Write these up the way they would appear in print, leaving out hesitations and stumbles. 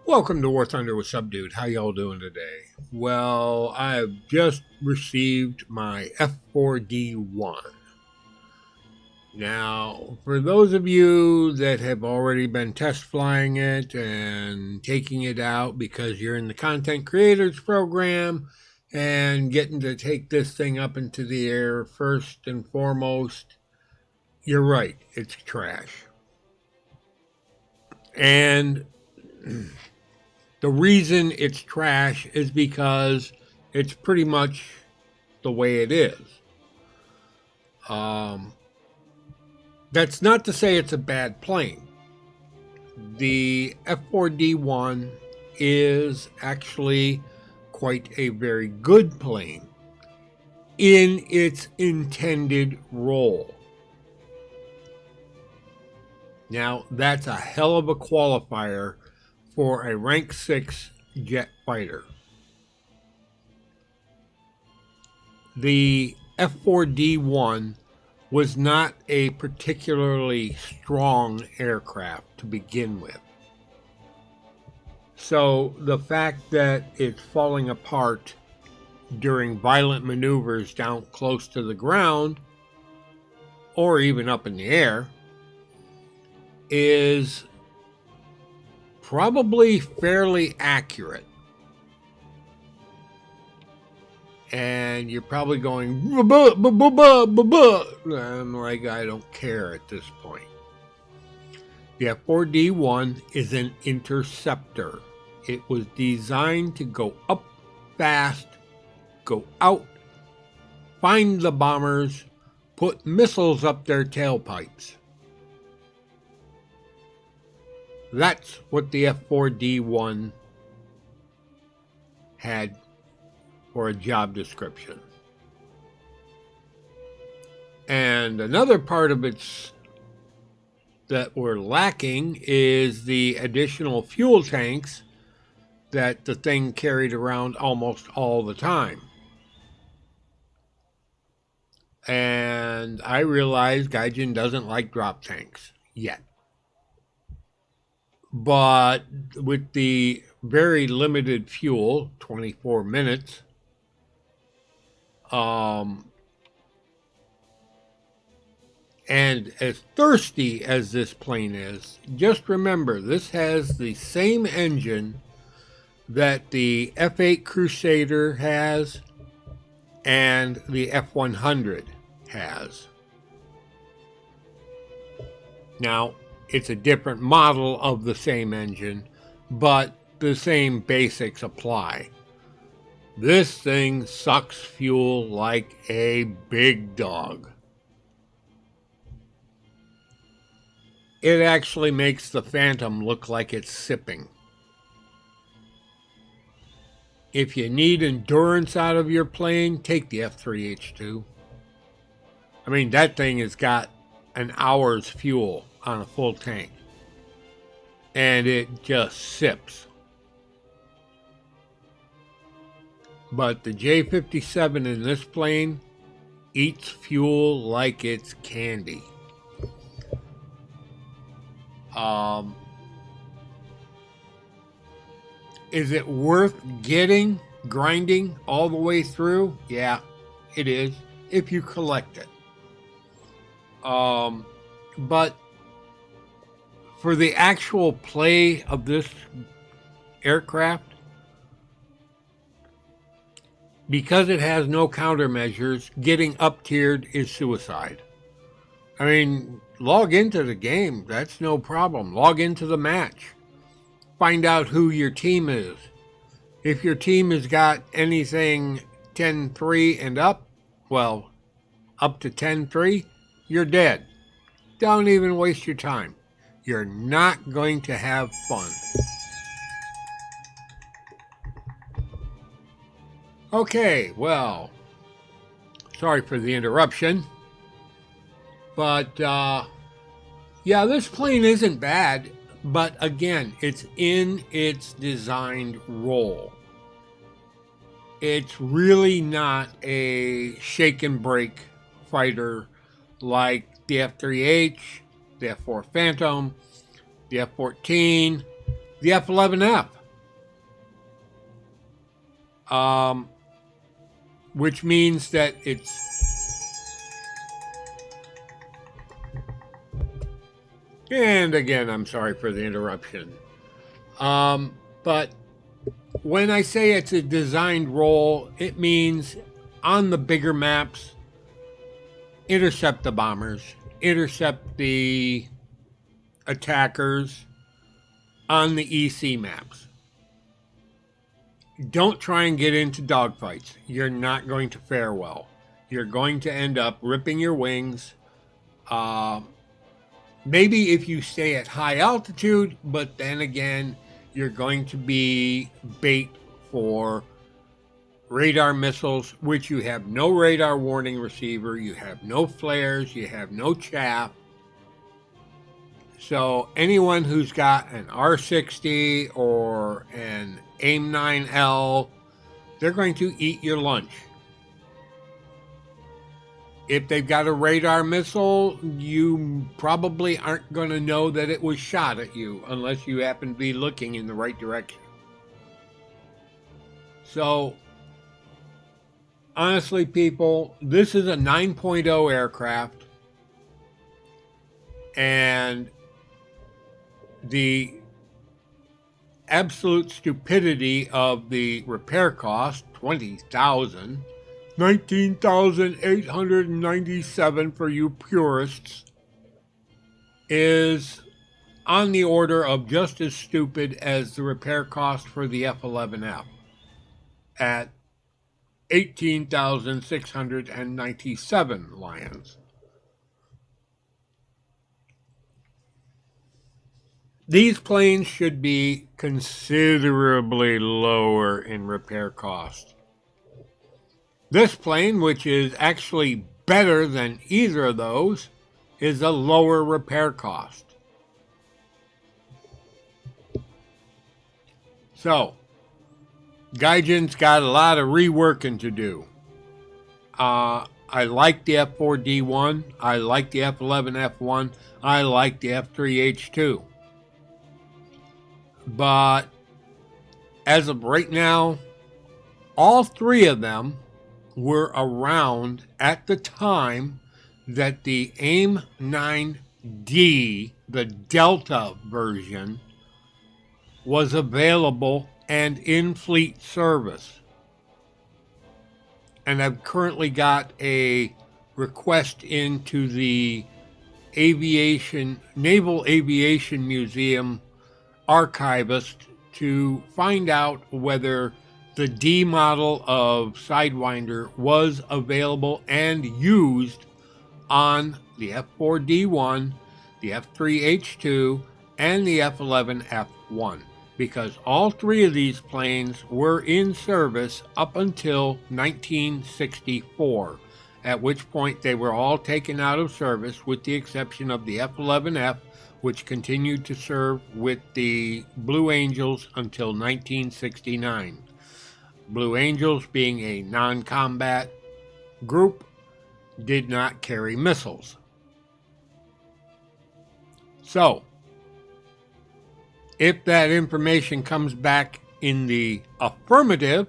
Welcome to War Thunder with Subdude. How y'all doing today? Well, I've just received my F4D-1. Now, for those of you that have already been test flying it and taking it out because you're in the Content Creators Program and getting to take this thing up into the air first and foremost, you're right, it's trash. And the reason it's trash is because it's pretty much the way it is. That's not to say it's a bad plane. The F4D-1 is actually quite a very good plane in its intended role. Now, that's a hell of a qualifier for a rank 6 jet fighter. The F4D-1 was not a particularly strong aircraft to begin with. So the fact that it's falling apart during violent maneuvers down close to the ground, or even up in the air, is probably fairly accurate. And you're probably going, buh, buh, buh, buh, buh, buh. I'm like, I don't care at this point. The F4D-1 is an interceptor. It was designed to go up fast, go out, find the bombers, put missiles up their tailpipes. That's what the F4D-1 had for a job description. And another part of its that we're lacking is the additional fuel tanks that the thing carried around almost all the time. And I realize Gaijin doesn't like drop tanks yet. But with the very limited fuel, 24 minutes, and as thirsty as this plane is, just remember this has the same engine that the F8 Crusader has and the F100 has. Now, it's a different model of the same engine, but the same basics apply. This thing sucks fuel like a big dog. It actually makes the Phantom look like it's sipping. If you need endurance out of your plane, take the F3H2. I mean, that thing has got an hour's fuel on a full tank, and it just sips. But the J57 in this plane eats fuel like it's candy. Is it worth grinding all the way through? Yeah, it is, if you collect it. But for the actual play of this aircraft, because it has no countermeasures, getting up-tiered is suicide. I mean, log into the game, that's no problem. Log into the match. Find out who your team is. If your team has got anything 10-3 and up, well, up to 10-3, you're dead. Don't even waste your time. You're not going to have fun. Okay, well, sorry for the interruption. But, yeah, this plane isn't bad. But again, it's in its designed role. It's really not a shake and break fighter like the F3H, the F4 Phantom, the F14, the F11F. which means that it's... And again, I'm sorry for the interruption. But when I say it's a designed role, it means on the bigger maps, intercept the bombers, intercept the attackers on the EC maps. Don't try and get into dogfights. You're not going to fare well. You're going to end up ripping your wings. Maybe if you stay at high altitude, but then again, you're going to be bait for radar missiles, which you have no radar warning receiver, you have no flares, you have no chaff. So anyone who's got an R60 or an AIM-9L, they're going to eat your lunch. If they've got a radar missile, you probably aren't going to know that it was shot at you unless you happen to be looking in the right direction. So, honestly, people, this is a 9.0 aircraft, and the absolute stupidity of the repair cost, $20,000, $19,897 for you purists, is on the order of just as stupid as the repair cost for the F-11F at $18,697 Lions. These planes should be considerably lower in repair cost. This plane, which is actually better than either of those, is a lower repair cost. So, Gaijin's got a lot of reworking to do. I like the F4D-1. I like the F11F1. I like the F3H2. But as of right now, all three of them were around at the time that the AIM-9D, the Delta version, was available and in fleet service. And I've currently got a request into the Naval Aviation Museum archivist to find out whether the D model of Sidewinder was available and used on the F4D-1, the F3H2, and the F11F1, because all three of these planes were in service up until 1964, at which point they were all taken out of service with the exception of the F11F, which continued to serve with the Blue Angels until 1969. Blue Angels, being a non-combat group, did not carry missiles. So, if that information comes back in the affirmative,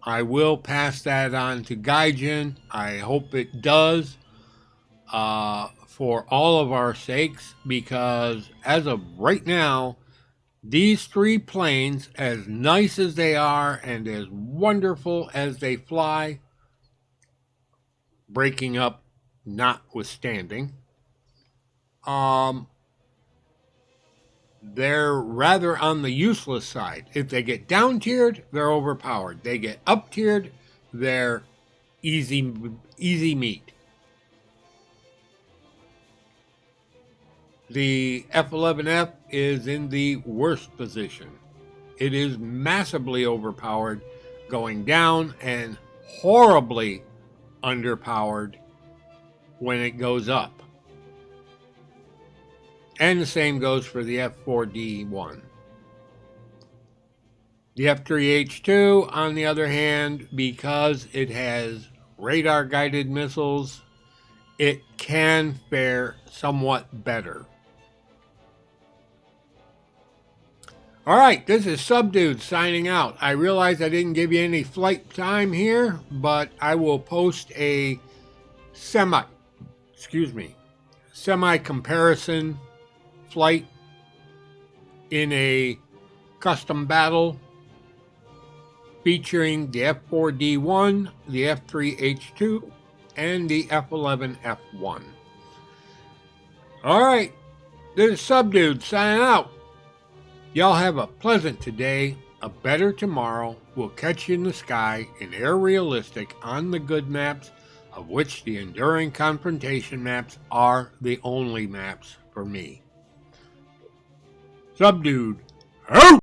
I will pass that on to Gaijin. I hope it does, for all of our sakes, because as of right now, these three planes, as nice as they are and as wonderful as they fly, breaking up notwithstanding, they're rather on the useless side. If they get down tiered, they're overpowered. They get up tiered, they're easy meat. The F-11F is in the worst position. It is massively overpowered going down and horribly underpowered when it goes up. And the same goes for the F4D-1. The F3H2, on the other hand, because it has radar-guided missiles, it can fare somewhat better. All right, this is Subdude signing out. I realize I didn't give you any flight time here, but I will post a semi comparison flight in a custom battle featuring the F4D-1, the F3H2, and the F11F1. All right, this is Subdude signing out. Y'all have a pleasant today, a better tomorrow. We'll catch you in the sky in Air Realistic on the good maps, of which the Enduring Confrontation maps are the only maps for me. Subdude out!